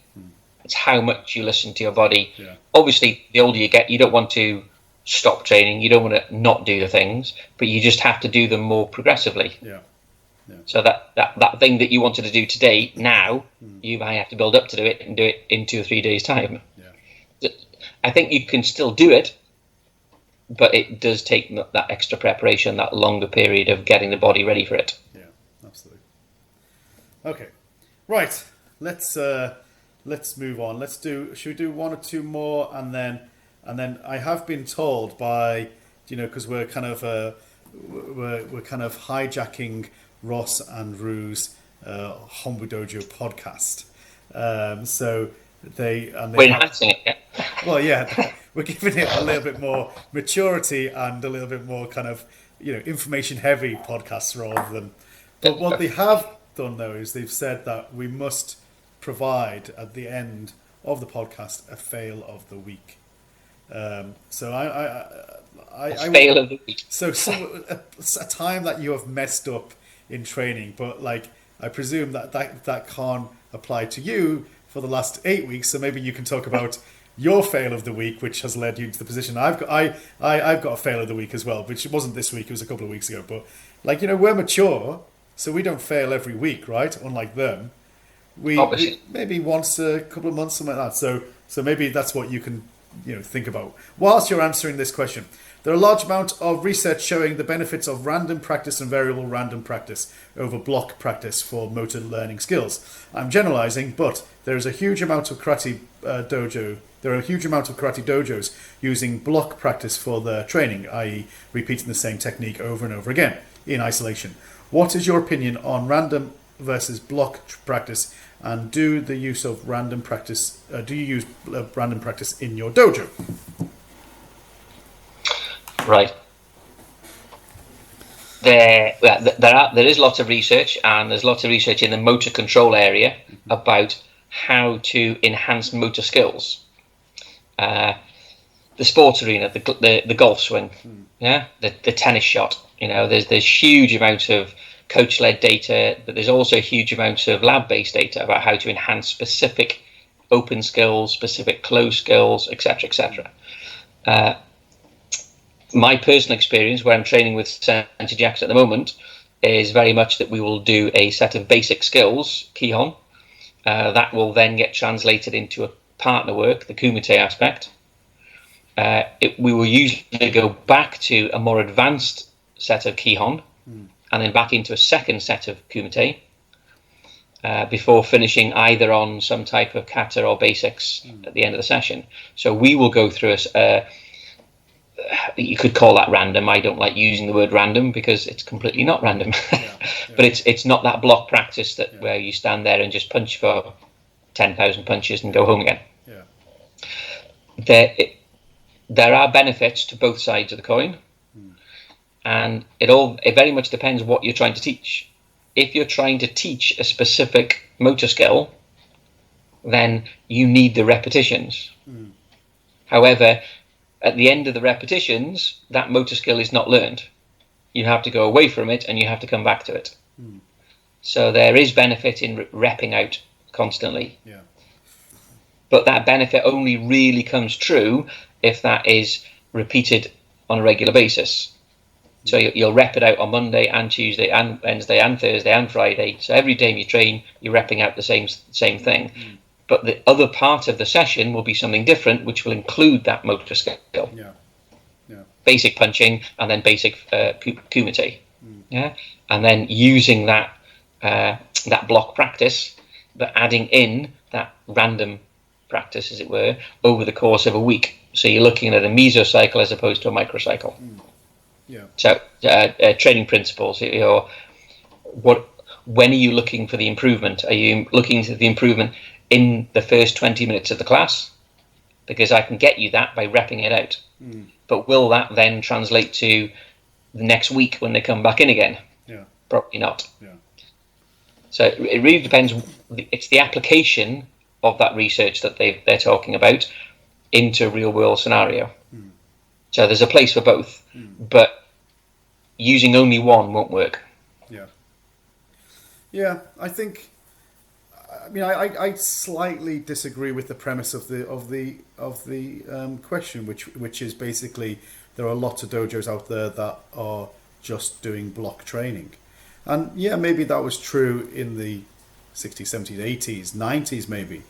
Speaker 2: It's how much you listen to your body.
Speaker 1: Yeah.
Speaker 2: Obviously, the older you get, you don't want to stop training. You don't want to not do the things, but you just have to do them more progressively.
Speaker 1: Yeah. Yeah.
Speaker 2: So that thing that you wanted to do today, now you might have to build up to do it and do it in 2 or 3 days' time.
Speaker 1: Yeah.
Speaker 2: I think you can still do it, but it does take that extra preparation, that longer period of getting the body ready for it.
Speaker 1: Yeah, absolutely. Okay, right. Let's let's move on. Should we do one or two more, and then I have been told by, because we're kind of we're kind of hijacking Ross and Rue's Hombu Dojo podcast. So
Speaker 2: we're enhancing it. Yeah?
Speaker 1: Well, yeah, we're giving it a little bit more maturity and a little bit more kind of information heavy podcasts rather than. But what they have done though is they've said that we must provide at the end of the podcast a fail of the week. So I
Speaker 2: fail of the week.
Speaker 1: So a time that you have messed up in training, but like I presume that can't apply to you for the last 8 weeks. So maybe you can talk about your fail of the week, which has led you to the position. I've got a fail of the week as well, which wasn't this week; it was a couple of weeks ago. But we're mature, so we don't fail every week, right? Unlike them, we maybe once a couple of months, something like that. So maybe that's what you can think about whilst you're answering this question. There are a large amount of research showing the benefits of random practice and variable random practice over block practice for motor learning skills. I'm generalizing, but there is a huge amount of karate dojo. There are a huge amount of karate dojos using block practice for their training, i.e., repeating the same technique over and over again in isolation. What is your opinion on random versus block practice, and do you use random practice in your dojo?
Speaker 2: Right. There is lots of research, and there's lots of research in the motor control area about how to enhance motor skills. The sports arena, the golf swing, the tennis shot. There's huge amounts of coach-led data, but there's also huge amounts of lab-based data about how to enhance specific open skills, specific closed skills, etc., etc. My personal experience, where I'm training with Senti Jacks at the moment, is very much that we will do a set of basic skills, Kihon, that will then get translated into a partner work, the Kumite aspect. We will usually go back to a more advanced set of Kihon, and then back into a second set of Kumite, before finishing either on some type of kata or basics at the end of the session. So we will go through you could call that random. I don't like using the word random because it's completely not random. But it's not that block practice where you stand there and just punch for 10,000 punches and go home again. There are benefits to both sides of the coin, and it very much depends what you're trying to teach. If you're trying to teach a specific motor skill, then you need the repetitions. However, at the end of the repetitions, that motor skill is not learned. You have to go away from it and you have to come back to it. So there is benefit in repping out constantly. But that benefit only really comes true if that is repeated on a regular basis. So you'll rep it out on Monday and Tuesday and Wednesday and Thursday and Friday. So every day you train, you're repping out the same thing. But the other part of the session will be something different, which will include that motor skill. Basic punching and then basic kumite. And then using that block practice, but adding in that random practice, as it were, over the course of a week. So you're looking at a mesocycle as opposed to a microcycle. So training principles. When are you looking for the improvement? Are you looking for the improvement in the first 20 minutes of the class? Because I can get you that by repping it out. But will that then translate to the next week when they come back in again? Probably not. So it really depends. It's the application of that research that they're talking about into a real world scenario. So there's a place for both, but using only one won't work.
Speaker 1: I think. I mean, I slightly disagree with the premise of the question, which is basically there are lots of dojos out there that are just doing block training, and maybe that was true in the 60s, 70s, 80s, 90s, maybe,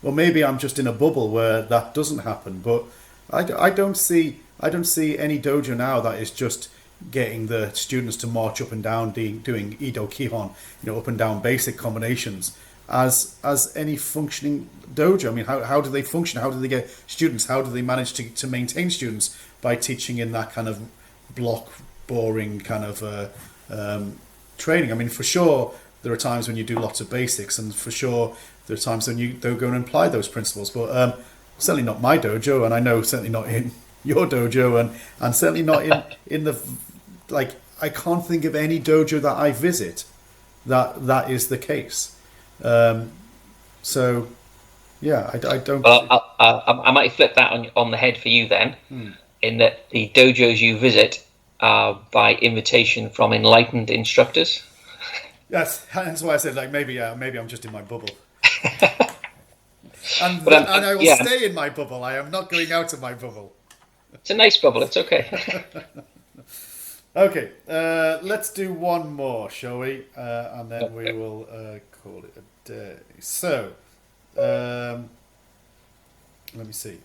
Speaker 1: or maybe I'm just in a bubble where that doesn't happen. But I don't see any dojo now that is just getting the students to march up and down doing Ido Kihon, up and down basic combinations, as any functioning dojo. I mean, how do they function? How do they get students? How do they manage to maintain students by teaching in that kind of block, boring kind of training? I mean, for sure, there are times when you do lots of basics, and for sure, there are times when you don't go and apply those principles. But certainly not my dojo, and I know certainly not in your dojo, and certainly not in the, like, I can't think of any dojo that I visit that is the case. So, yeah, I don't.
Speaker 2: Well, I might flip that on the head for you then, in that the dojos you visit are by invitation from enlightened instructors.
Speaker 1: Yes, that's why I said, like, maybe I'm just in my bubble. And I will stay in my bubble. I am not going out of my bubble.
Speaker 2: It's a nice bubble. It's okay.
Speaker 1: Okay, let's do one more, shall we? And then we will call it a day. So, let me see.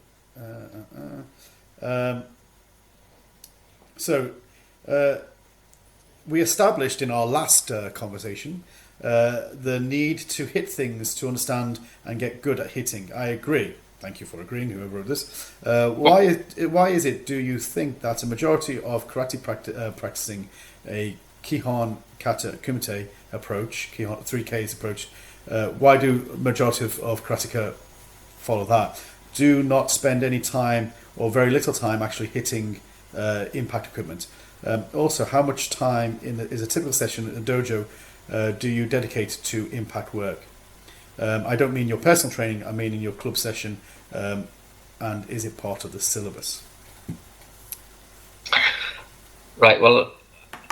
Speaker 1: We established in our last conversation the need to hit things to understand and get good at hitting. I agree. Thank you for agreeing, whoever wrote this. Why is it, do you think, that a majority of karate practicing a Kihon Kata Kumite approach, Kihon 3K's approach, why do majority of karateka follow that? Do not spend any time or very little time actually hitting impact equipment. Also, how much time is a typical session at a dojo do you dedicate to impact work? I don't mean your personal training, I mean in your club session, and is it part of the syllabus?
Speaker 2: Right, well,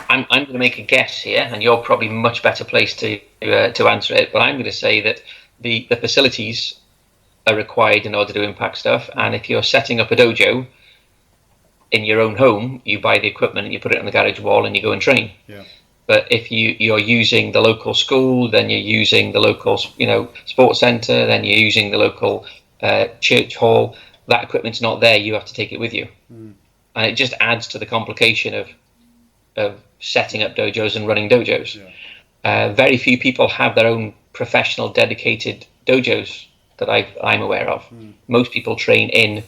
Speaker 2: I'm going to make a guess here, and you're probably much better placed to answer it, but I'm going to say that the facilities are required in order to impact stuff, and if you're setting up a dojo in your own home, you buy the equipment and you put it on the garage wall and you go and train.
Speaker 1: Yeah.
Speaker 2: But if you're using the local school, then you're using the local, sports centre, then you're using the local church hall, that equipment's not there, you have to take it with you. And it just adds to the complication of setting up dojos and running dojos. Yeah. Very few people have their own professional dedicated dojos that I'm aware of. Most people train in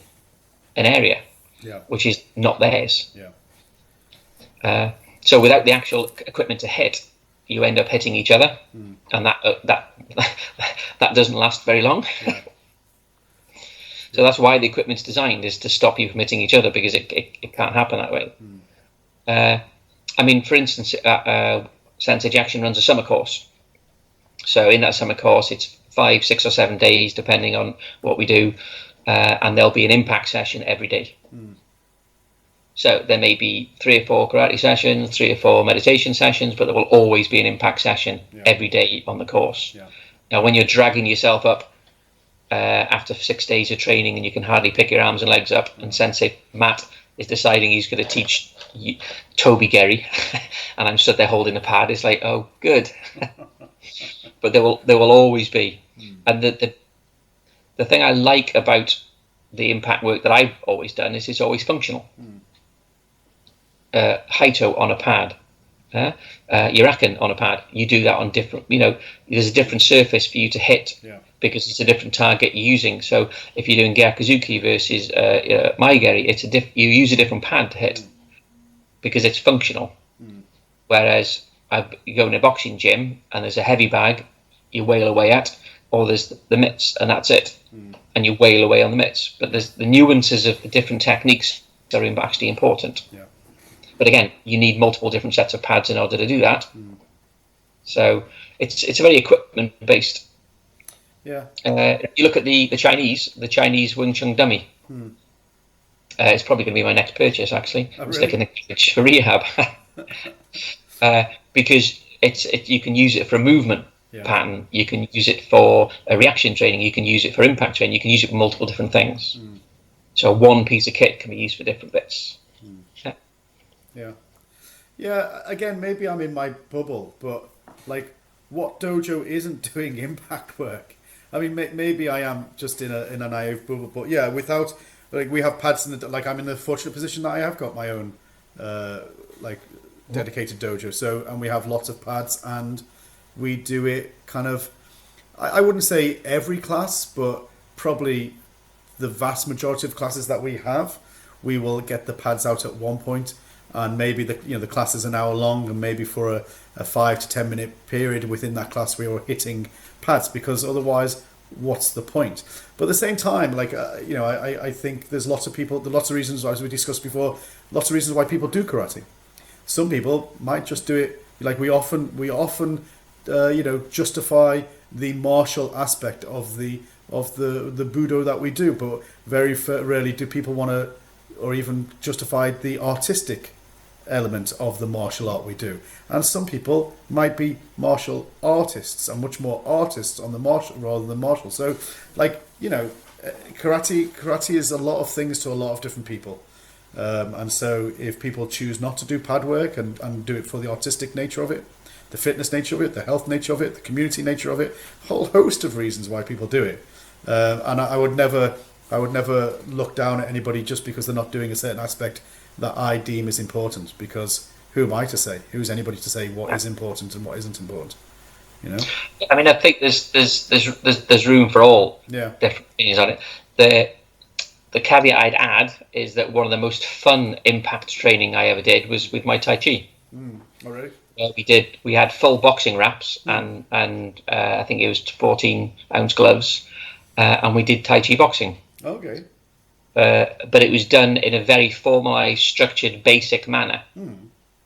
Speaker 2: an area, which is not theirs. Yeah. So without the actual equipment to hit, you end up hitting each other, and that doesn't last very long. Yeah. So that's why the equipment's designed, is to stop you from hitting each other, because it can't happen that way. I mean, for instance, Sensei Jackson runs a summer course. So in that summer course, it's 5, 6 or 7 days, depending on what we do, and there'll be an impact session every day. So there may be 3 or 4 karate sessions, 3 or 4 meditation sessions, but there will always be an impact session every day on the course. Yeah. Now, when you're dragging yourself up after 6 days of training and you can hardly pick your arms and legs up, and Sensei Matt is deciding he's going to teach Toby Gary, and I'm stood there holding the pad, it's like, oh, good. But there will always be. And the thing I like about the impact work that I've always done is it's always functional. Haito on a pad, Yurakan on a pad, you do that on different, there's a different surface for you to hit, because it's a different target you're using. So if you're doing Gyakuzuki versus Maigeri, you use a different pad to hit, because it's functional. Whereas you go in a boxing gym and there's a heavy bag you wail away at, or there's the mitts and that's it, and you wail away on the mitts. But there's the nuances of the different techniques that are actually important. Yeah. But again, you need multiple different sets of pads in order to do that. So it's very equipment based.
Speaker 1: Yeah.
Speaker 2: If you look at the Chinese Wing Chun dummy, it's probably going to be my next purchase, actually. I'm sticking it for rehab. Because you can use it for a movement pattern, you can use it for a reaction training, you can use it for impact training, you can use it for multiple different things. So one piece of kit can be used for different bits.
Speaker 1: Yeah. Again, maybe I'm in my bubble, but like, what dojo isn't doing impact work? I mean, maybe I am just in a naive bubble, but yeah, without, like, we have pads in I'm in the fortunate position that I have got my own dedicated dojo. So, and we have lots of pads, and we do it kind of, I wouldn't say every class, but probably the vast majority of classes that we have, we will get the pads out at one point, and maybe the class is an hour long, and maybe for a 5 to 10 minute period within that class we are hitting pads, because otherwise, what's the point? But at the same time, like I think there's lots of reasons, as we discussed before, lots of reasons why people do karate. Some people might just do it like we often justify the martial aspect of the budo that we do, but very rarely do people want to, or even justify the artistic element of the martial art we do. And some people might be martial artists and much more artists on the martial rather than martial. So, karate is a lot of things to a lot of different people. And so if people choose not to do pad work and do it for the artistic nature of it, the fitness nature of it, the health nature of it, the community nature of it, a whole host of reasons why people do it. And I would never look down at anybody just because they're not doing a certain aspect that I deem is important, because who am I to say? Who's anybody to say what is important and what isn't important?
Speaker 2: I mean, I think there's room for all different opinions on it. The caveat I'd add is that one of the most fun impact training I ever did was with my Tai Chi.
Speaker 1: Already?
Speaker 2: We had full boxing wraps and I think it was 14-ounce gloves, and we did Tai Chi boxing.
Speaker 1: Okay.
Speaker 2: But it was done in a very formalised, structured, basic manner.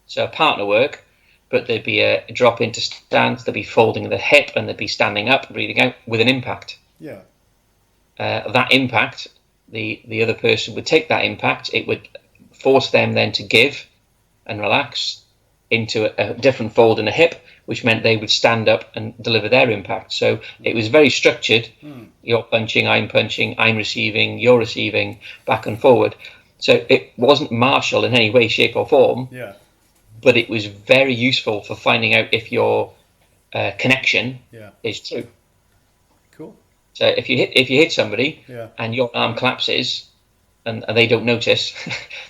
Speaker 2: So partner work, but there'd be a drop into stance, there'd be folding of the hip, and there'd be standing up, breathing out with an impact.
Speaker 1: Yeah.
Speaker 2: That impact, the other person would take that impact, it would force them then to give and relax into a different fold in the hip, which meant they would stand up and deliver their impact. So it was very structured. You're punching, I'm receiving, you're receiving, back and forward. So it wasn't martial in any way, shape or form.
Speaker 1: Yeah.
Speaker 2: But it was very useful for finding out if your connection is true.
Speaker 1: Cool.
Speaker 2: So if you hit somebody and your arm collapses and they don't notice,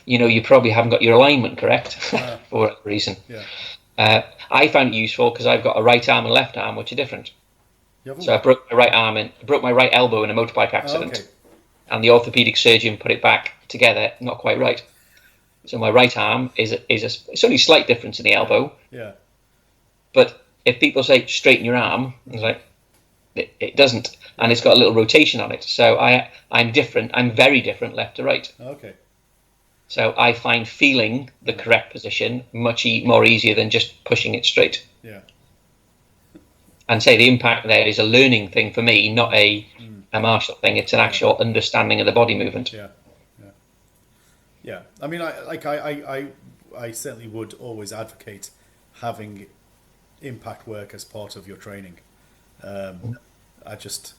Speaker 2: you probably haven't got your alignment correct for whatever reason.
Speaker 1: Yeah.
Speaker 2: I found it useful because I've got a right arm and left arm, which are different. So I broke my right arm and broke my right elbow in a motorbike accident, and the orthopedic surgeon put it back together not quite right. So my right arm it's only a slight difference in the elbow.
Speaker 1: Yeah.
Speaker 2: But if people say straighten your arm, it's like it doesn't, and it's got a little rotation on it. So I'm different. I'm very different left to right.
Speaker 1: Okay.
Speaker 2: So I find feeling the correct position much more easier than just pushing it straight.
Speaker 1: Yeah. And
Speaker 2: say the impact there is a learning thing for me, not a martial thing. It's an actual understanding of the body movement.
Speaker 1: Yeah. Yeah. I mean, I certainly would always advocate having impact work as part of your training. I just,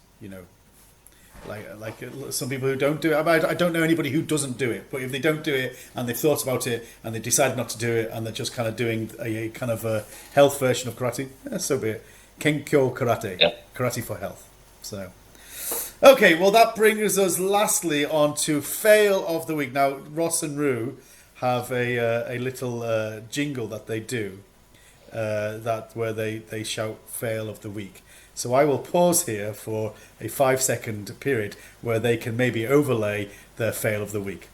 Speaker 1: like some people who don't do it. I don't know anybody who doesn't do it. But if they don't do it and they've thought about it and they decide not to do it and they're just kind of doing a kind of a health version of karate, so be it. Kenkyo karate, karate for health. So, okay, well that brings us lastly on to fail of the week. Now Ross and Rue have a little jingle that they do, where they shout fail of the week. So I will pause here for a 5-second period where they can maybe overlay their fail of the week.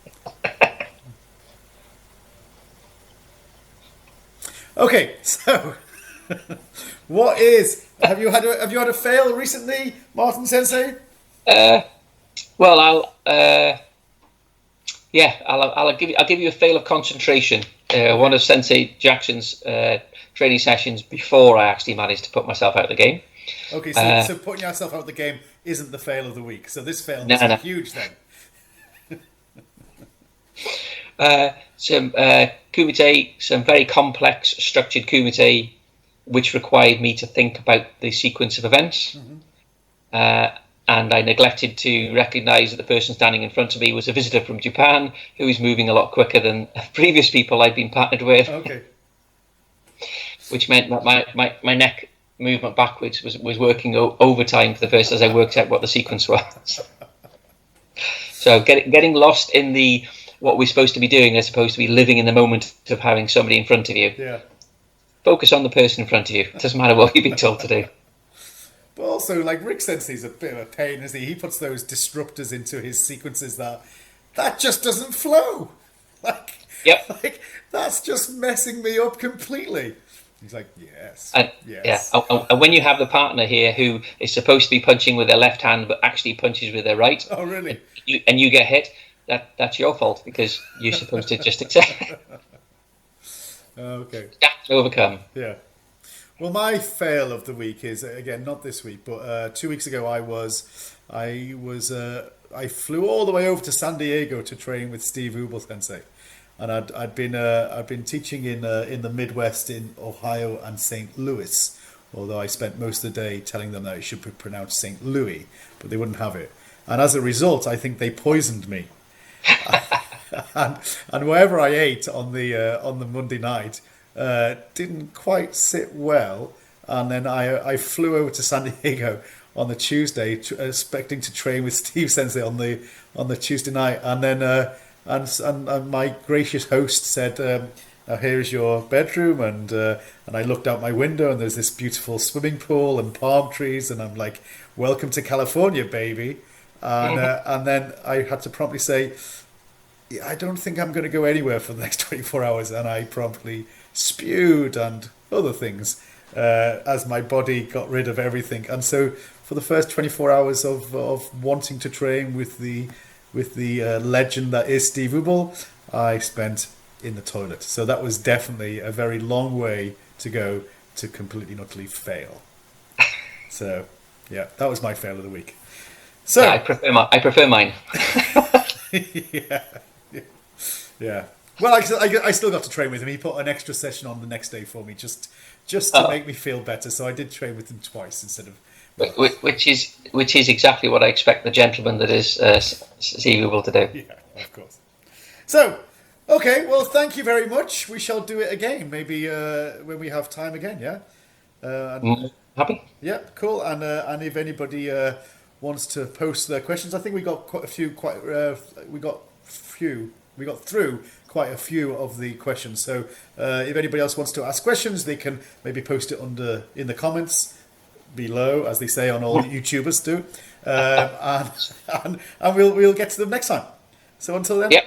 Speaker 1: Okay, so have you had a fail recently, Martin Sensei?
Speaker 2: Well, I'll give you a fail of concentration. One of Sensei Jackson's training sessions before I actually managed to put myself out of the game.
Speaker 1: Okay, so putting yourself out of the game isn't the fail of the week. So this fail must be huge then.
Speaker 2: Some kumite, some very complex structured kumite, which required me to think about the sequence of events. And I neglected to recognise that the person standing in front of me was a visitor from Japan who was moving a lot quicker than previous people I'd been partnered with. Okay. Which meant that my neck movement backwards was working overtime for the first as I worked out what the sequence was. So getting lost in what we're supposed to be doing as opposed to be living in the moment of having somebody in front of you.
Speaker 1: Yeah.
Speaker 2: Focus on the person in front of you. It doesn't matter what you've been told to do.
Speaker 1: But also, like Rick Sensei's a bit of a pain, isn't he? He puts those disruptors into his sequences that just doesn't flow. Like,
Speaker 2: Yep.
Speaker 1: like that's just messing me up completely. He's like, yes,
Speaker 2: And
Speaker 1: yes.
Speaker 2: and when you have the partner here who is supposed to be punching with their left hand but actually punches with their right,
Speaker 1: Oh, really?
Speaker 2: and you get hit, that's your fault because you're supposed to just accept.
Speaker 1: Okay.
Speaker 2: That's to overcome.
Speaker 1: Yeah. Well, my fail of the week is again not this week, but 2 weeks ago I flew all the way over to San Diego to train with Steve Ubel Sensei, and I'd been teaching in the Midwest in Ohio and St. Louis, although I spent most of the day telling them that it should be pronounced St. Louis, but they wouldn't have it, and as a result, I think they poisoned me. and whatever I ate on the Monday night didn't quite sit well, and then I flew over to San Diego on the Tuesday, expecting to train with Steve Sensei on the Tuesday night, and then and my gracious host said, now here's your bedroom, and I looked out my window and there's this beautiful swimming pool and palm trees, and I'm like, welcome to California, baby, and then I had to promptly say, I don't think I'm going to go anywhere for the next 24 hours, and I promptly spewed and other things as my body got rid of everything. And so for the first 24 hours of wanting to train with the legend that is Steve Ubel, I spent in the toilet. So that was definitely a very long way to go to completely and utterly fail. So yeah, that was my fail of the week. So
Speaker 2: Yeah, I prefer mine.
Speaker 1: Yeah. Well, I still got to train with him. He put an extra session on the next day for me, just to make me feel better. So I did train with him twice instead of.
Speaker 2: Which is exactly what I expect the gentleman that is Steve Ubel to do.
Speaker 1: Yeah, of course. So, okay. Well, thank you very much. We shall do it again, maybe when we have time again. Yeah.
Speaker 2: Happy?
Speaker 1: Yeah. Cool. And if anybody wants to post their questions, I think we got quite a few. We got through quite a few of the questions. So if anybody else wants to ask questions, they can maybe post it in the comments below, as they say on all YouTubers do, and we'll get to them next time. So until then,
Speaker 2: Yep.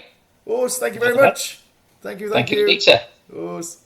Speaker 1: Urs, thank you very much. Thank you.
Speaker 2: Thank you, Peter.
Speaker 1: Urs.